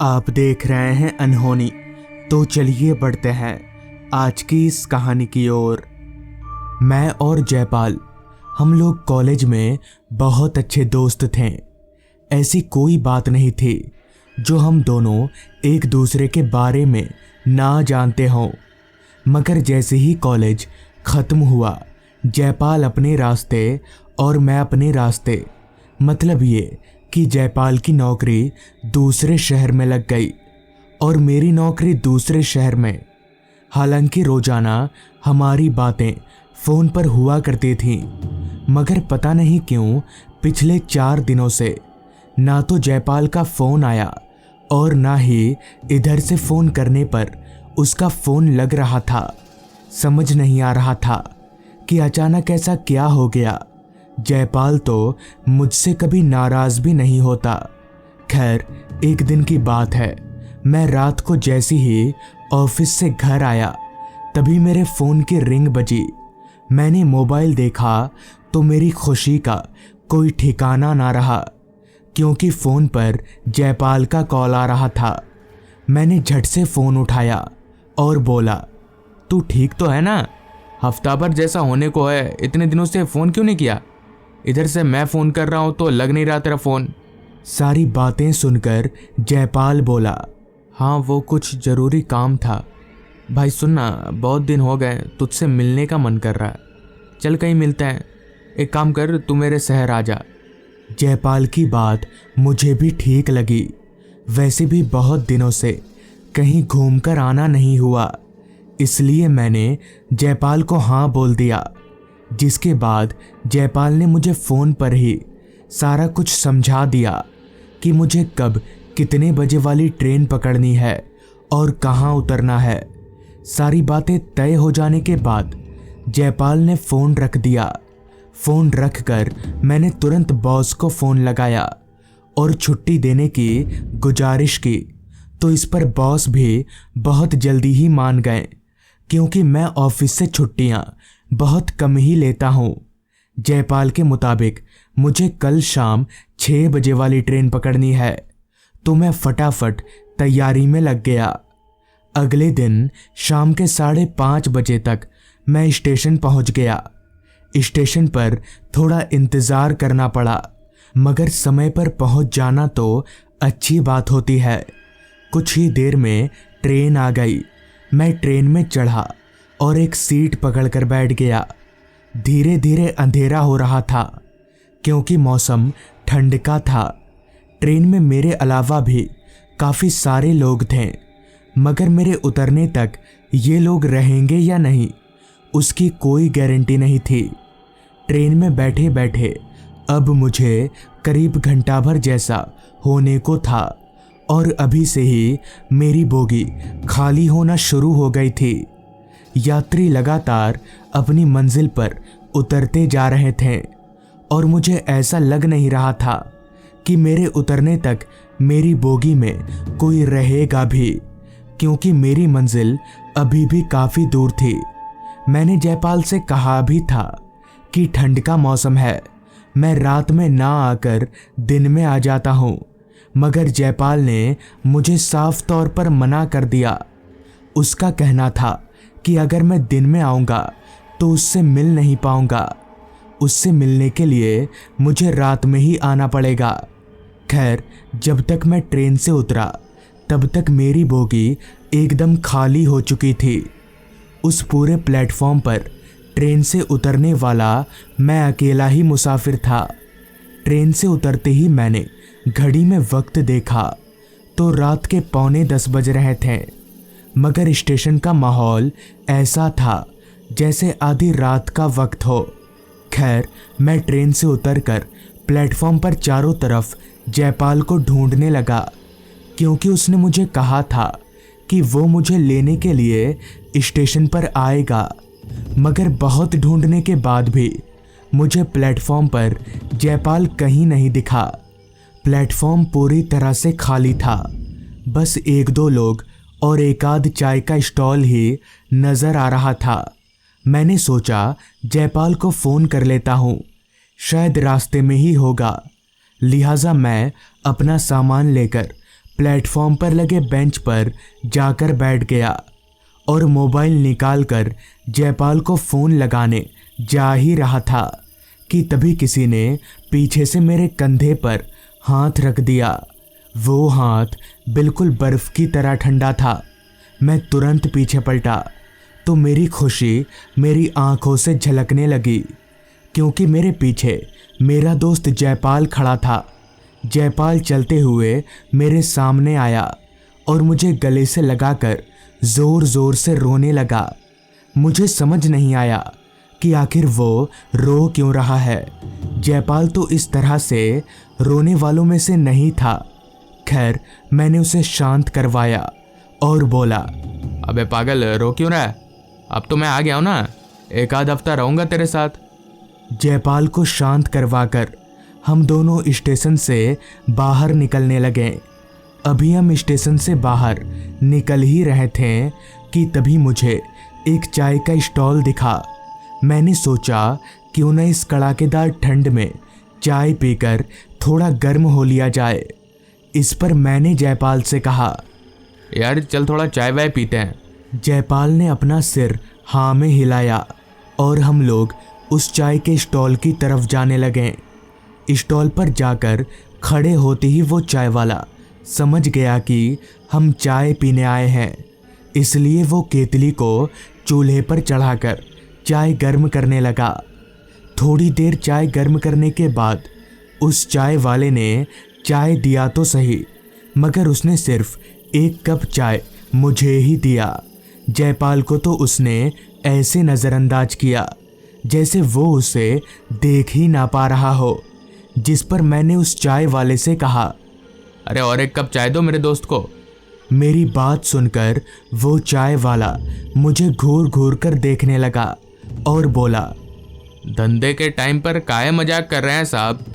आप देख रहे हैं अनहोनी। तो चलिए बढ़ते हैं आज की इस कहानी की ओर। मैं और जयपाल हम लोग कॉलेज में बहुत अच्छे दोस्त थे। ऐसी कोई बात नहीं थी जो हम दोनों एक दूसरे के बारे में ना जानते हों। मगर जैसे ही कॉलेज ख़त्म हुआ, जयपाल अपने रास्ते और मैं अपने रास्ते, मतलब ये कि जयपाल की नौकरी दूसरे शहर में लग गई और मेरी नौकरी दूसरे शहर में। हालांकि रोज़ाना हमारी बातें फ़ोन पर हुआ करती थीं, मगर पता नहीं क्यों पिछले 4 दिनों से ना तो जयपाल का फ़ोन आया और ना ही इधर से फ़ोन करने पर उसका फ़ोन लग रहा था। समझ नहीं आ रहा था कि अचानक ऐसा क्या हो गया। जयपाल तो मुझसे कभी नाराज़ भी नहीं होता। खैर, एक दिन की बात है, मैं रात को जैसे ही ऑफिस से घर आया तभी मेरे फ़ोन की रिंग बजी। मैंने मोबाइल देखा तो मेरी खुशी का कोई ठिकाना ना रहा, क्योंकि फ़ोन पर जयपाल का कॉल आ रहा था। मैंने झट से फ़ोन उठाया और बोला, तू ठीक तो है ना? हफ्ता भर जैसा होने को है, इतने दिनों से फ़ोन क्यों नहीं किया? इधर से मैं फ़ोन कर रहा हूँ तो लग नहीं रहा तेरा फ़ोन। सारी बातें सुनकर जयपाल बोला, हाँ वो कुछ ज़रूरी काम था। भाई सुनना, बहुत दिन हो गए, तुझसे मिलने का मन कर रहा है, चल कहीं मिलते हैं। एक काम कर, तू मेरे शहर आ जा। जयपाल की बात मुझे भी ठीक लगी। वैसे भी बहुत दिनों से कहीं घूमकर आना नहीं हुआ, इसलिए मैंने जयपाल को हाँ बोल दिया। जिसके बाद जयपाल ने मुझे फ़ोन पर ही सारा कुछ समझा दिया कि मुझे कब कितने बजे वाली ट्रेन पकड़नी है और कहाँ उतरना है। सारी बातें तय हो जाने के बाद जयपाल ने फ़ोन रख दिया। फ़ोन रख कर मैंने तुरंत बॉस को फ़ोन लगाया और छुट्टी देने की गुजारिश की, तो इस पर बॉस भी बहुत जल्दी ही मान गए, क्योंकि मैं ऑफिस से छुट्टियां बहुत कम ही लेता हूं। जयपाल के मुताबिक मुझे कल शाम 6 बजे वाली ट्रेन पकड़नी है, तो मैं फटाफट तैयारी में लग गया। अगले दिन शाम के 5:30 बजे तक मैं स्टेशन पहुंच गया। स्टेशन पर थोड़ा इंतज़ार करना पड़ा, मगर समय पर पहुंच जाना तो अच्छी बात होती है। कुछ ही देर में ट्रेन आ गई। मैं ट्रेन में चढ़ा और एक सीट पकड़कर बैठ गया। धीरे धीरे अंधेरा हो रहा था, क्योंकि मौसम ठंड का था। ट्रेन में मेरे अलावा भी काफ़ी सारे लोग थे, मगर मेरे उतरने तक ये लोग रहेंगे या नहीं उसकी कोई गारंटी नहीं थी। ट्रेन में बैठे बैठे अब मुझे करीब घंटा भर जैसा होने को था और अभी से ही मेरी बोगी खाली होना शुरू हो गई थी। यात्री लगातार अपनी मंजिल पर उतरते जा रहे थे और मुझे ऐसा लग नहीं रहा था कि मेरे उतरने तक मेरी बोगी में कोई रहेगा भी, क्योंकि मेरी मंजिल अभी भी काफ़ी दूर थी। मैंने जयपाल से कहा भी था कि ठंड का मौसम है, मैं रात में ना आकर दिन में आ जाता हूँ, मगर जयपाल ने मुझे साफ तौर पर मना कर दिया। उसका कहना था कि अगर मैं दिन में आऊँगा तो उससे मिल नहीं पाऊँगा, उससे मिलने के लिए मुझे रात में ही आना पड़ेगा। खैर, जब तक मैं ट्रेन से उतरा तब तक मेरी बोगी एकदम खाली हो चुकी थी। उस पूरे प्लेटफॉर्म पर ट्रेन से उतरने वाला मैं अकेला ही मुसाफिर था। ट्रेन से उतरते ही मैंने घड़ी में वक्त देखा तो रात के 9:45 बज रहे थे, मगर स्टेशन का माहौल ऐसा था जैसे आधी रात का वक्त हो। खैर, मैं ट्रेन से उतरकर प्लेटफॉर्म पर चारों तरफ जयपाल को ढूंढने लगा, क्योंकि उसने मुझे कहा था कि वो मुझे लेने के लिए स्टेशन पर आएगा। मगर बहुत ढूंढने के बाद भी मुझे प्लेटफॉर्म पर जयपाल कहीं नहीं दिखा। प्लेटफॉर्म पूरी तरह से खाली था, बस 1-2 लोग और एक आध चाय का स्टॉल ही नज़र आ रहा था। मैंने सोचा जयपाल को फ़ोन कर लेता हूँ, शायद रास्ते में ही होगा। लिहाजा मैं अपना सामान लेकर प्लेटफॉर्म पर लगे बेंच पर जाकर बैठ गया और मोबाइल निकालकर जयपाल को फ़ोन लगाने जा ही रहा था कि तभी किसी ने पीछे से मेरे कंधे पर हाथ रख दिया। वो हाथ बिल्कुल बर्फ़ की तरह ठंडा था। मैं तुरंत पीछे पलटा तो मेरी खुशी मेरी आंखों से झलकने लगी, क्योंकि मेरे पीछे मेरा दोस्त जयपाल खड़ा था। जयपाल चलते हुए मेरे सामने आया और मुझे गले से लगाकर ज़ोर ज़ोर से रोने लगा। मुझे समझ नहीं आया कि आखिर वो रो क्यों रहा है। जयपाल तो इस तरह से रोने वालों में से नहीं था। खैर, मैंने उसे शांत करवाया और बोला, अबे पागल, रो क्यों रहा है? अब तो मैं आ गया हूँ ना, एक आध हफ्ता रहूँगा तेरे साथ। जयपाल को शांत करवाकर हम दोनों स्टेशन से बाहर निकलने लगे। अभी हम स्टेशन से बाहर निकल ही रहे थे कि तभी मुझे एक चाय का स्टॉल दिखा। मैंने सोचा क्यों न इस कड़ाकेदार ठंड में चाय पीकर थोड़ा गर्म हो लिया जाए। इस पर मैंने जयपाल से कहा, यार चल थोड़ा चाय वाय पीते हैं। जयपाल ने अपना सिर हाँ में हिलाया और हम लोग उस चाय के स्टॉल की तरफ जाने लगे। स्टॉल पर जाकर खड़े होते ही वो चाय वाला समझ गया कि हम चाय पीने आए हैं, इसलिए वो केतली को चूल्हे पर चढ़ाकर चाय गर्म करने लगा। थोड़ी देर चाय गर्म करने के बाद उस चाय वाले ने चाय दिया तो सही, मगर उसने सिर्फ एक कप चाय मुझे ही दिया। जयपाल को तो उसने ऐसे नज़रअंदाज किया जैसे वो उसे देख ही ना पा रहा हो। जिस पर मैंने उस चाय वाले से कहा, अरे और एक कप चाय दो मेरे दोस्त को। मेरी बात सुनकर वो चाय वाला मुझे घूर घूर कर देखने लगा और बोला, धंधे के टाइम पर काहे मजाक कर रहे हैं साहब?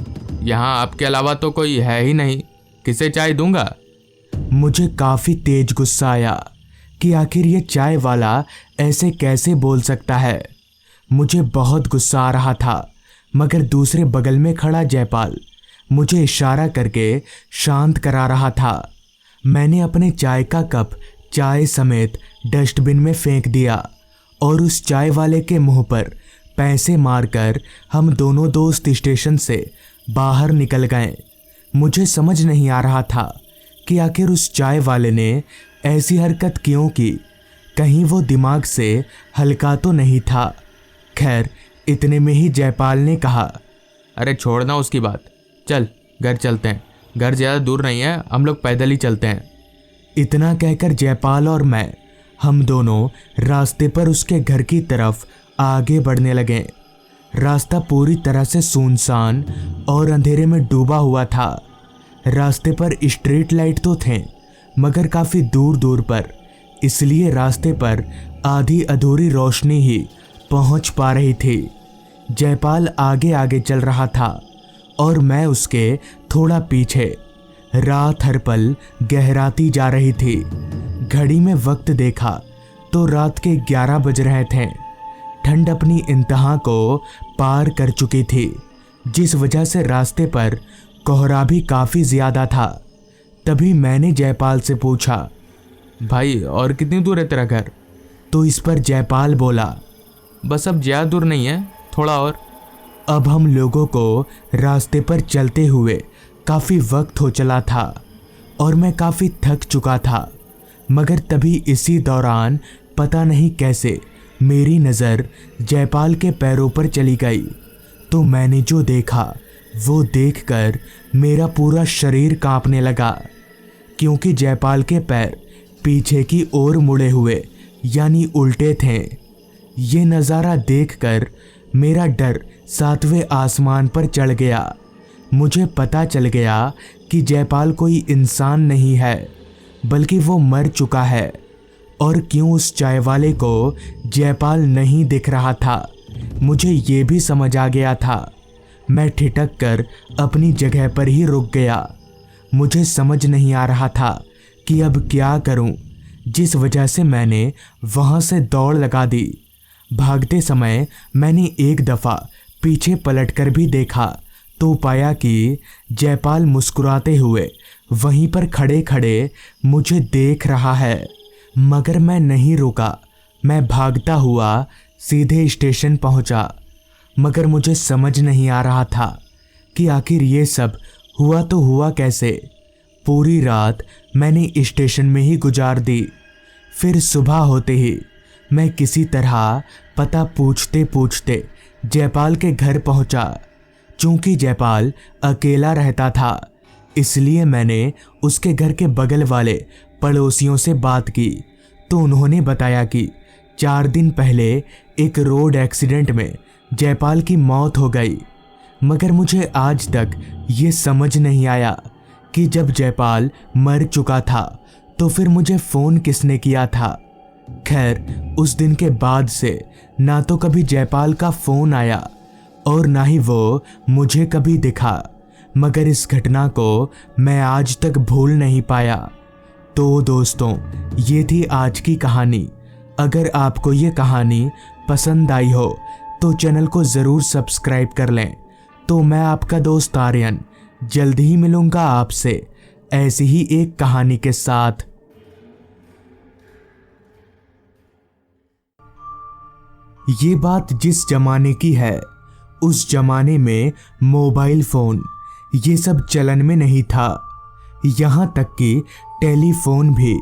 यहाँ आपके अलावा तो कोई है ही नहीं, किसे चाय दूंगा? मुझे काफ़ी तेज गुस्सा आया कि आखिर ये चाय वाला ऐसे कैसे बोल सकता है। मुझे बहुत गुस्सा आ रहा था, मगर दूसरे बगल में खड़ा जयपाल मुझे इशारा करके शांत करा रहा था। मैंने अपने चाय का कप चाय समेत डस्टबिन में फेंक दिया और उस चाय वाले के मुंह पर पैसे मारकर हम दोनों दोस्त स्टेशन से बाहर निकल गए। मुझे समझ नहीं आ रहा था कि आखिर उस चाय वाले ने ऐसी हरकत क्यों की। कहीं वो दिमाग से हल्का तो नहीं था। खैर, इतने में ही जयपाल ने कहा, अरे छोड़ना उसकी बात, चल घर चलते हैं। घर ज़्यादा दूर नहीं है, हम लोग पैदल ही चलते हैं। इतना कहकर जयपाल और मैं हम दोनों रास्ते पर उसके घर की तरफ आगे बढ़ने लगे। रास्ता पूरी तरह से सुनसान और अंधेरे में डूबा हुआ था। रास्ते पर स्ट्रीट लाइट तो थे, मगर काफ़ी दूर दूर पर, इसलिए रास्ते पर आधी अधूरी रोशनी ही पहुंच पा रही थी। जयपाल आगे आगे चल रहा था और मैं उसके थोड़ा पीछे। रात हर पल गहराती जा रही थी। घड़ी में वक्त देखा तो रात के 11 बज रहे थे। ठंड अपनी इंतहा को पार कर चुकी थी, जिस वजह से रास्ते पर कोहरा भी काफ़ी ज़्यादा था। तभी मैंने जयपाल से पूछा, भाई और कितनी दूर है तेरा घर? तो इस पर जयपाल बोला, बस अब ज़्यादा दूर नहीं है, थोड़ा और। अब हम लोगों को रास्ते पर चलते हुए काफ़ी वक्त हो चला था और मैं काफ़ी थक चुका था, मगर तभी इसी दौरान पता नहीं कैसे मेरी नज़र जयपाल के पैरों पर चली गई। तो मैंने जो देखा वो देखकर मेरा पूरा शरीर कांपने लगा, क्योंकि जयपाल के पैर पीछे की ओर मुड़े हुए यानी उल्टे थे। ये नज़ारा देखकर मेरा डर 7वें आसमान पर चढ़ गया। मुझे पता चल गया कि जयपाल कोई इंसान नहीं है, बल्कि वो मर चुका है। और क्यों उस चाय वाले को जयपाल नहीं दिख रहा था, मुझे ये भी समझ आ गया था। मैं ठिठक कर अपनी जगह पर ही रुक गया। मुझे समझ नहीं आ रहा था कि अब क्या करूं, जिस वजह से मैंने वहां से दौड़ लगा दी। भागते समय मैंने एक दफ़ा पीछे पलटकर भी देखा तो पाया कि जयपाल मुस्कुराते हुए वहीं पर खड़े खड़े मुझे देख रहा है। मगर मैं नहीं रुका, मैं भागता हुआ सीधे स्टेशन पहुंचा। मगर मुझे समझ नहीं आ रहा था कि आखिर ये सब हुआ तो हुआ कैसे। पूरी रात मैंने स्टेशन में ही गुजार दी। फिर सुबह होते ही मैं किसी तरह पता पूछते पूछते जयपाल के घर पहुंचा। चूंकि जयपाल अकेला रहता था, इसलिए मैंने उसके घर के बगल वाले पड़ोसियों से बात की तो उन्होंने बताया कि 4 दिन पहले एक रोड एक्सीडेंट में जयपाल की मौत हो गई। मगर मुझे आज तक ये समझ नहीं आया कि जब जयपाल मर चुका था तो फिर मुझे फ़ोन किसने किया था। खैर, उस दिन के बाद से ना तो कभी जयपाल का फ़ोन आया और ना ही वो मुझे कभी दिखा। मगर इस घटना को मैं आज तक भूल नहीं पाया। तो दोस्तों, ये थी आज की कहानी। अगर आपको ये कहानी पसंद आई हो तो चैनल को ज़रूर सब्सक्राइब कर लें। तो मैं आपका दोस्त आर्यन जल्द ही मिलूंगा आपसे ऐसी ही एक कहानी के साथ। ये बात जिस जमाने की है, उस जमाने में मोबाइल फ़ोन ये सब चलन में नहीं था। यहाँ तक कि टेलीफोन भी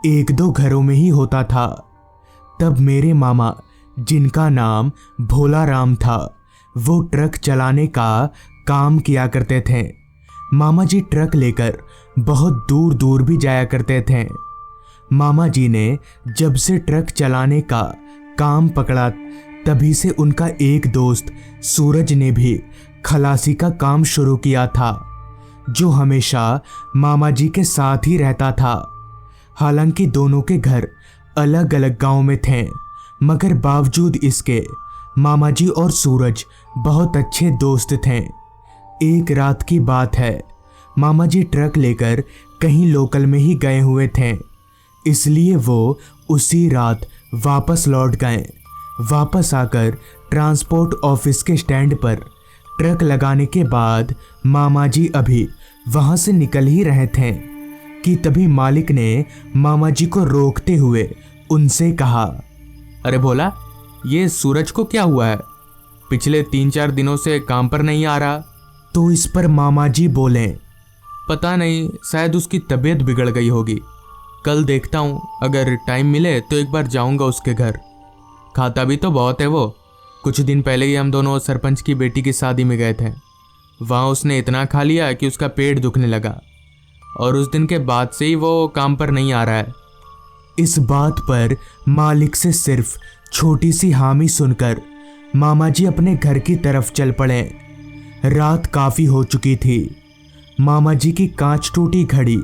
1-2 घरों में ही होता था। तब मेरे मामा, जिनका नाम भोला राम था, वो ट्रक चलाने का काम किया करते थे। मामा जी ट्रक लेकर बहुत दूर दूर भी जाया करते थे। मामा जी ने जब से ट्रक चलाने का काम पकड़ा, तभी से उनका एक दोस्त सूरज ने भी खलासी का काम शुरू किया था, जो हमेशा मामा जी के साथ ही रहता था। हालांकि दोनों के घर अलग अलग गांव में थे, मगर बावजूद इसके मामा जी और सूरज बहुत अच्छे दोस्त थे। एक रात की बात है, मामा जी ट्रक लेकर कहीं लोकल में ही गए हुए थे, इसलिए वो उसी रात वापस लौट गए। वापस आकर ट्रांसपोर्ट ऑफिस के स्टैंड पर ट्रक लगाने के बाद मामा जी अभी वहां से निकल ही रहे थे कि तभी मालिक ने मामा जी को रोकते हुए उनसे कहा, अरे भोला, ये सूरज को क्या हुआ है? पिछले 3-4 दिनों से काम पर नहीं आ रहा। तो इस पर मामा जी बोले, पता नहीं, शायद उसकी तबीयत बिगड़ गई होगी। कल देखता हूँ, अगर टाइम मिले तो एक बार जाऊँगा उसके घर। खाता भी तो बहुत है वो। कुछ दिन पहले ही हम दोनों सरपंच की बेटी की शादी में गए थे। वहाँ उसने इतना खा लिया कि उसका पेट दुखने लगा, और उस दिन के बाद से ही वो काम पर नहीं आ रहा है। इस बात पर मालिक से सिर्फ छोटी सी हामी सुनकर मामा जी अपने घर की तरफ चल पड़े। रात काफ़ी हो चुकी थी। मामा जी की कांच टूटी घड़ी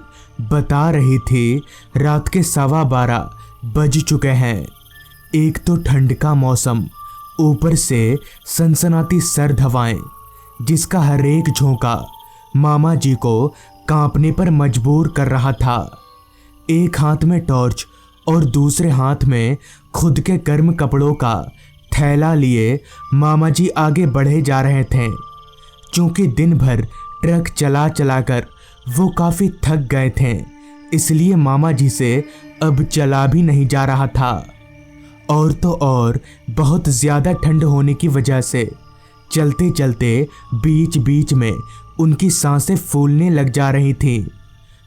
बता रही थी रात के 12:15 बज चुके हैं। एक तो ठंड का मौसम, ऊपर से सनसनाती सर्द हवाएं, जिसका हर एक झोंका मामा जी को कांपने पर मजबूर कर रहा था। एक हाथ में टॉर्च और दूसरे हाथ में खुद के गर्म कपड़ों का थैला लिए मामा जी आगे बढ़े जा रहे थे। चूंकि दिन भर ट्रक चला चलाकर वो काफ़ी थक गए थे, इसलिए मामा जी से अब चला भी नहीं जा रहा था। और तो और बहुत ज़्यादा ठंड होने की वजह से चलते चलते बीच बीच में उनकी सांसें फूलने लग जा रही थीं।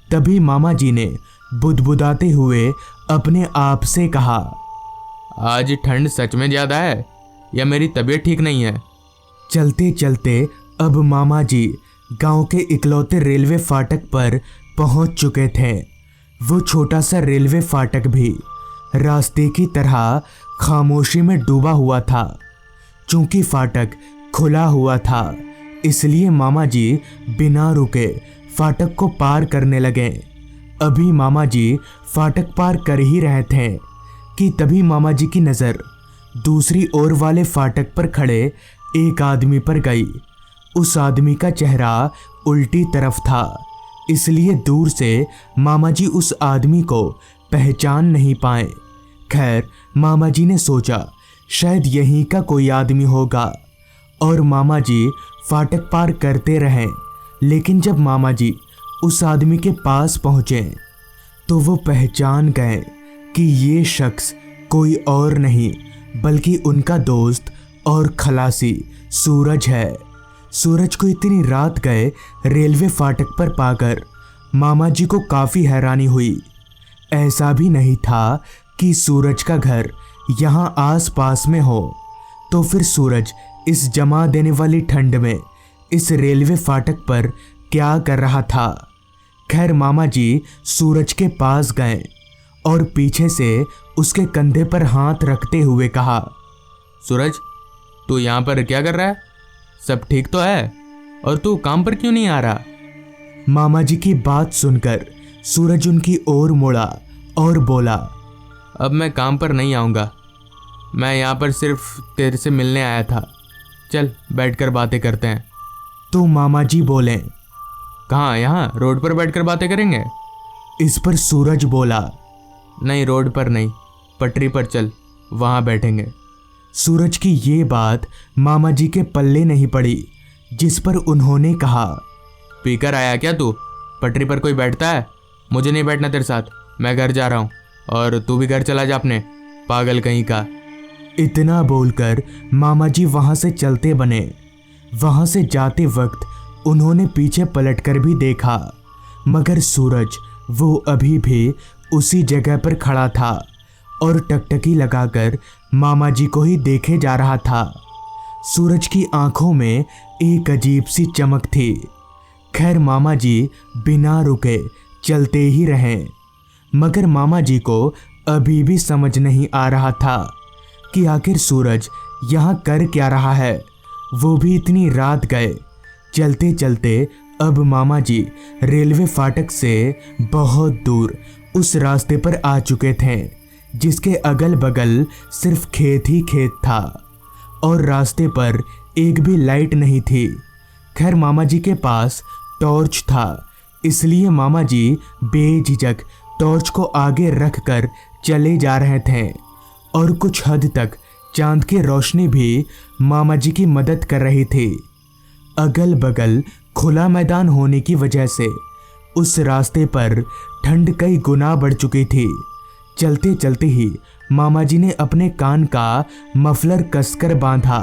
तभी मामा जी ने बुदबुदाते हुए अपने आप से कहा, आज ठंड सच में ज़्यादा है या मेरी तबीयत ठीक नहीं है? चलते चलते अब मामा जी गांव के इकलौते रेलवे फाटक पर पहुंच चुके थे। वो छोटा सा रेलवे फाटक भी रास्ते की तरह खामोशी में डूबा हुआ था। चूंकि फाटक खुला हुआ था, इसलिए मामा जी बिना रुके फाटक को पार करने लगे। अभी मामा जी फाटक पार कर ही रहे थे कि तभी मामा जी की नज़र दूसरी ओर वाले फाटक पर खड़े एक आदमी पर गई। उस आदमी का चेहरा उल्टी तरफ था, इसलिए दूर से मामा जी उस आदमी को पहचान नहीं पाए। खैर, मामा जी ने सोचा शायद यहीं का कोई आदमी होगा, और मामा जी फाटक पार करते रहे। लेकिन जब मामा जी उस आदमी के पास पहुंचे तो वो पहचान गए कि ये शख्स कोई और नहीं बल्कि उनका दोस्त और खलासी सूरज है। सूरज को इतनी रात गए रेलवे फाटक पर पाकर मामा जी को काफ़ी हैरानी हुई। ऐसा भी नहीं था कि सूरज का घर यहाँ आस पास में हो, तो फिर सूरज इस जमा देने वाली ठंड में इस रेलवे फाटक पर क्या कर रहा था। खैर मामा जी सूरज के पास गए और पीछे से उसके कंधे पर हाथ रखते हुए कहा, सूरज, तू यहाँ पर क्या कर रहा है? सब ठीक तो है? और तू काम पर क्यों नहीं आ रहा? मामा जी की बात सुनकर सूरज उनकी ओर मुड़ा और बोला, अब मैं काम पर नहीं आऊँगा। मैं यहाँ पर सिर्फ तेरे से मिलने आया था। चल बैठकर बातें करते हैं। तो मामा जी बोले, कहाँ? यहाँ रोड पर बैठकर बातें करेंगे? इस पर सूरज बोला, नहीं, रोड पर नहीं, पटरी पर चल, वहाँ बैठेंगे। सूरज की ये बात मामा जी के पल्ले नहीं पड़ी, जिस पर उन्होंने कहा, पीकर आया क्या तू? पटरी पर कोई बैठता है? मुझे नहीं बैठना तेरे साथ, मैं घर जा रहा हूँ। और तू भी घर चला जा अपने, पागल कहीं का। इतना बोलकर मामा जी वहाँ से चलते बने। वहाँ से जाते वक्त उन्होंने पीछे पलटकर भी देखा, मगर सूरज वो अभी भी उसी जगह पर खड़ा था और टकटकी लगाकर मामा जी को ही देखे जा रहा था। सूरज की आंखों में एक अजीब सी चमक थी। खैर मामा जी बिना रुके चलते ही रहे, मगर मामा जी को अभी भी समझ नहीं आ रहा था कि आखिर सूरज यहाँ कर क्या रहा है, वो भी इतनी रात गए। चलते चलते अब मामा जी रेलवे फाटक से बहुत दूर उस रास्ते पर आ चुके थे जिसके अगल बगल सिर्फ खेत ही खेत था और रास्ते पर एक भी लाइट नहीं थी। खैर मामा जी के पास टॉर्च था, इसलिए मामा जी बेझिझक टॉर्च को आगे रखकर चले जा रहे थे और कुछ हद तक चांद की रोशनी भी मामा जी की मदद कर रही थी। अगल बगल खुला मैदान होने की वजह से उस रास्ते पर ठंड कई गुना बढ़ चुकी थी। चलते चलते ही मामा जी ने अपने कान का मफलर कसकर बांधा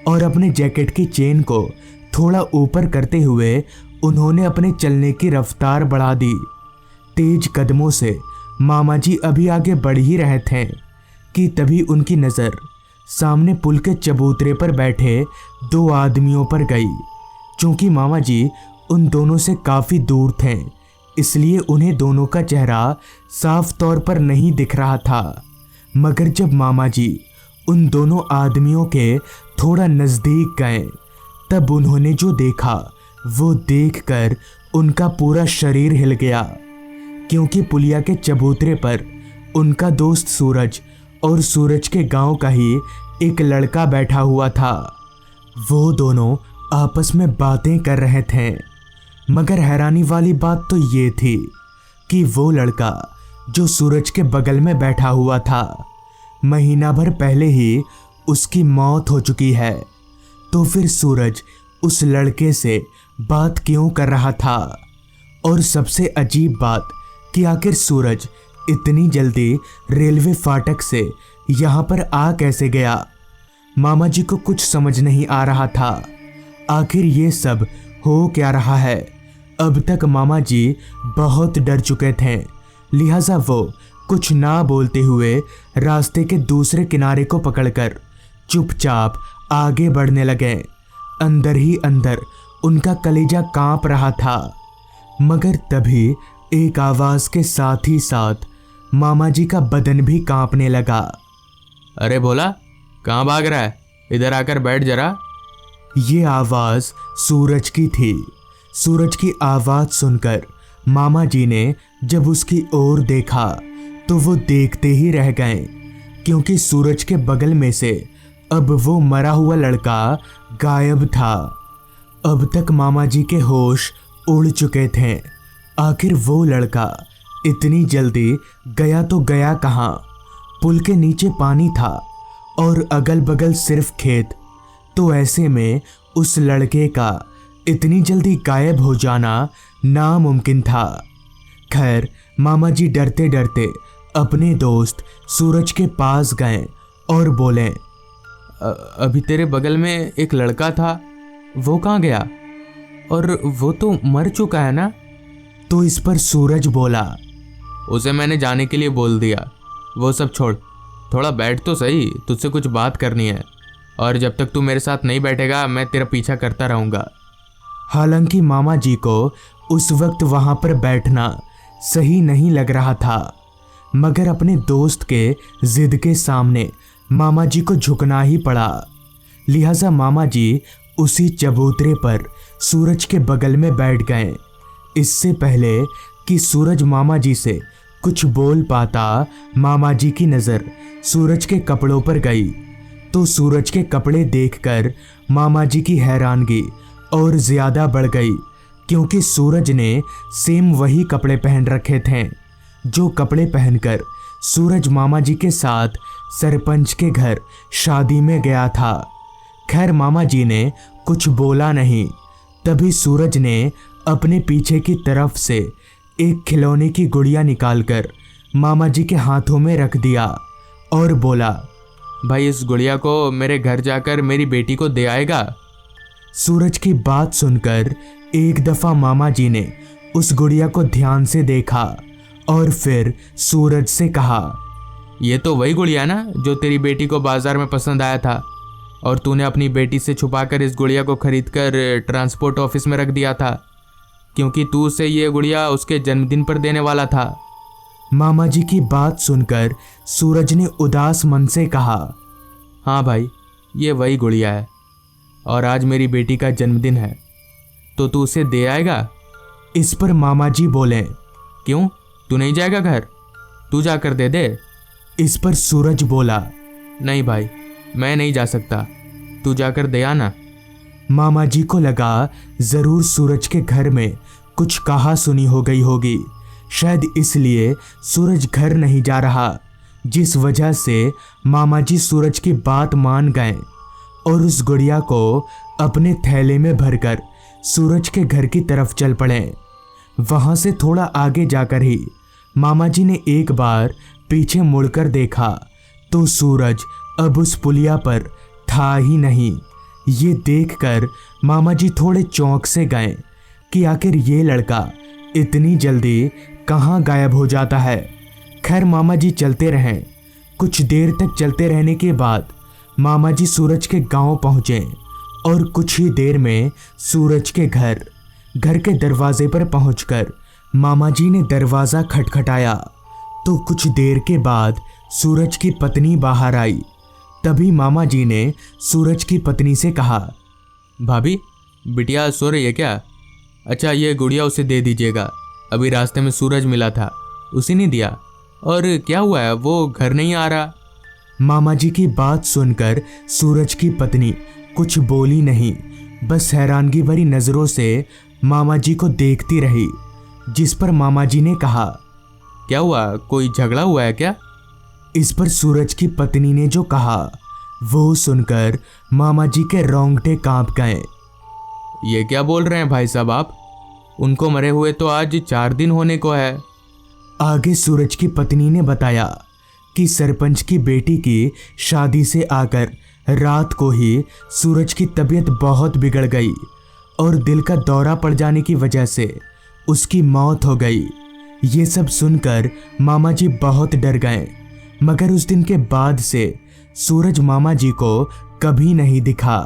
और अपने जैकेट की चेन को थोड़ा ऊपर करते हुए उन्होंने अपने चलने की रफ्तार बढ़ा दी। तेज कदमों से मामा जी अभी आगे बढ़ ही रहे थे कि तभी उनकी नज़र सामने पुल के चबूतरे पर बैठे दो आदमियों पर गई। चूंकि मामा जी उन दोनों से काफ़ी दूर थे, इसलिए उन्हें दोनों का चेहरा साफ तौर पर नहीं दिख रहा था। मगर जब मामा जी उन दोनों आदमियों के थोड़ा नज़दीक गए, तब उन्होंने जो देखा वो देखकर उनका पूरा शरीर हिल गया, क्योंकि पुलिया के चबूतरे पर उनका दोस्त सूरज और सूरज के गांव का ही एक लड़का बैठा हुआ था। वो दोनों आपस में बातें कर रहे थे, मगर हैरानी वाली बात तो ये थी कि वो लड़का जो सूरज के बगल में बैठा हुआ था, महीना भर पहले ही उसकी मौत हो चुकी है। तो फिर सूरज उस लड़के से बात क्यों कर रहा था? और सबसे अजीब बात कि आखिर सूरज इतनी जल्दी रेलवे फाटक से यहाँ पर आ कैसे गया? मामा जी को कुछ समझ नहीं आ रहा था, आखिर ये सब हो क्या रहा है। अब तक मामा जी बहुत डर चुके थे, लिहाजा वो कुछ ना बोलते हुए रास्ते के दूसरे किनारे को पकड़कर चुपचाप आगे बढ़ने लगे। अंदर ही अंदर उनका कलेजा कांप रहा था, मगर तभी एक आवाज़ के साथ ही साथ मामा जी का बदन भी कांपने लगा। अरे भोला, कहाँ भाग रहा है? इधर आकर बैठ जरा। ये आवाज़ सूरज की थी। सूरज की आवाज़ सुनकर मामा जी ने जब उसकी ओर देखा तो वो देखते ही रह गए, क्योंकि सूरज के बगल में से अब वो मरा हुआ लड़का गायब था। अब तक मामा जी के होश उड़ चुके थे। आखिर वो लड़का इतनी जल्दी गया तो गया कहाँ? पुल के नीचे पानी था और अगल बगल सिर्फ खेत, तो ऐसे में उस लड़के का इतनी जल्दी गायब हो जाना नामुमकिन था। खैर मामा जी डरते डरते अपने दोस्त सूरज के पास गए और बोले, अभी तेरे बगल में एक लड़का था, वो कहाँ गया? और वो तो मर चुका है ना? तो इस पर सूरज बोला, उसे मैंने जाने के लिए बोल दिया। वो सब छोड़, थोड़ा बैठ तो सही, तुझसे कुछ बात करनी है। और जब तक तू मेरे साथ नहीं बैठेगा मैं तेरा पीछा करता रहूँगा। हालांकि मामा जी को उस वक्त वहां पर बैठना सही नहीं लग रहा था, मगर अपने दोस्त के जिद के सामने मामा जी को झुकना ही पड़ा। लिहाजा मामा जी उसी चबूतरे पर सूरज के बगल में बैठ गए। इससे पहले कि सूरज मामा जी से कुछ बोल पाता, मामा जी की नज़र सूरज के कपड़ों पर गई। तो सूरज के कपड़े देखकर मामा जी की हैरानगी और ज़्यादा बढ़ गई, क्योंकि सूरज ने सेम वही कपड़े पहन रखे थे जो कपड़े पहनकर सूरज मामा जी के साथ सरपंच के घर शादी में गया था। खैर मामा जी ने कुछ बोला नहीं। तभी सूरज ने अपने पीछे की तरफ से एक खिलौने की गुड़िया निकालकर मामा जी के हाथों में रख दिया और बोला, भाई इस गुड़िया को मेरे घर जाकर मेरी बेटी को दे आएगा? सूरज की बात सुनकर एक दफ़ा मामा जी ने उस गुड़िया को ध्यान से देखा और फिर सूरज से कहा, ये तो वही गुड़िया ना जो तेरी बेटी को बाजार में पसंद आया था, और तूने अपनी बेटी से छुपाकर इस गुड़िया को खरीदकर ट्रांसपोर्ट ऑफिस में रख दिया था, क्योंकि तू उसे ये गुड़िया उसके जन्मदिन पर देने वाला था। मामा जी की बात सुनकर सूरज ने उदास मन से कहा, हाँ भाई ये वही गुड़िया है, और आज मेरी बेटी का जन्मदिन है, तो तू उसे दे आएगा? इस पर मामा जी बोले, क्यों, तू नहीं जाएगा घर? तू जाकर दे दे। इस पर सूरज बोला, नहीं भाई मैं नहीं जा सकता, तू जाकर दे आना। मामा जी को लगा ज़रूर सूरज के घर में कुछ कहा सुनी हो गई होगी, शायद इसलिए सूरज घर नहीं जा रहा, जिस वजह से मामा जी सूरज की बात मान गए और उस गुड़िया को अपने थैले में भरकर सूरज के घर की तरफ चल पड़े। वहाँ से थोड़ा आगे जाकर ही मामा जी ने एक बार पीछे मुड़कर देखा तो सूरज अब उस पुलिया पर था ही नहीं। ये देखकर मामा जी थोड़े चौंक से गए कि आखिर ये लड़का इतनी जल्दी कहाँ गायब हो जाता है। खैर मामा जी चलते रहे। कुछ देर तक चलते रहने के बाद मामा जी सूरज के गांव पहुँचे और कुछ ही देर में सूरज के घर के दरवाजे पर पहुंचकर मामा जी ने दरवाज़ा खटखटाया तो कुछ देर के बाद सूरज की पत्नी बाहर आई। तभी मामा जी ने सूरज की पत्नी से कहा, भाभी बिटिया सो रही है क्या? अच्छा ये गुड़िया उसे दे दीजिएगा, अभी रास्ते में सूरज मिला था, उसे नहीं दिया। और क्या हुआ है, वो घर नहीं आ रहा? मामा जी की बात सुनकर सूरज की पत्नी कुछ बोली नहीं, बस हैरानगी भरी नज़रों से मामा जी को देखती रही। जिस पर मामा जी ने कहा, क्या हुआ, कोई झगड़ा हुआ है क्या? इस पर सूरज की पत्नी ने जो कहा वो सुनकर मामा जी के रोंगटे कांप गए। ये क्या बोल रहे हैं भाई साहब आप? उनको मरे हुए तो आज 4 दिन होने को है। आगे सूरज की पत्नी ने बताया कि सरपंच की बेटी की शादी से आकर रात को ही सूरज की तबीयत बहुत बिगड़ गई और दिल का दौरा पड़ जाने की वजह से उसकी मौत हो गई। ये सब सुनकर मामा जी बहुत डर गए, मगर उस दिन के बाद से सूरज मामा जी को कभी नहीं दिखा।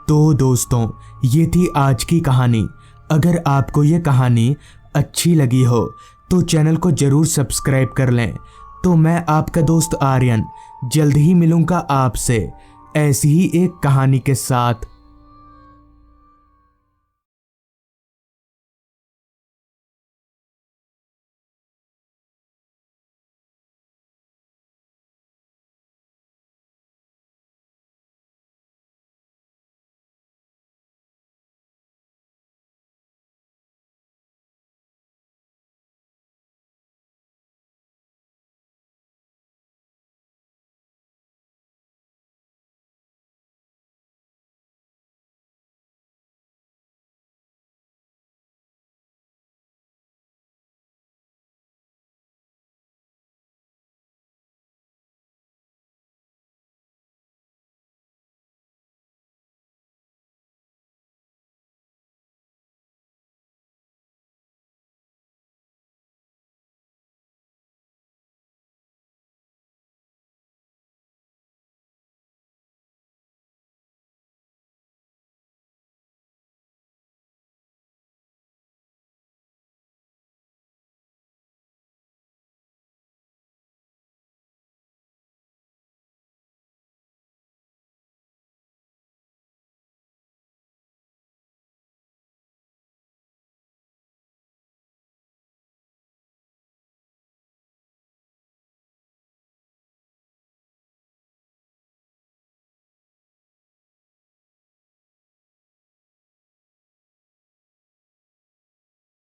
तो दोस्तों ये थी आज की कहानी। अगर आपको ये कहानी अच्छी लगी हो तो चैनल को ज़रूर सब्सक्राइब कर लें। तो मैं आपका दोस्त आर्यन जल्द ही मिलूँगा आपसे ऐसी ही एक कहानी के साथ।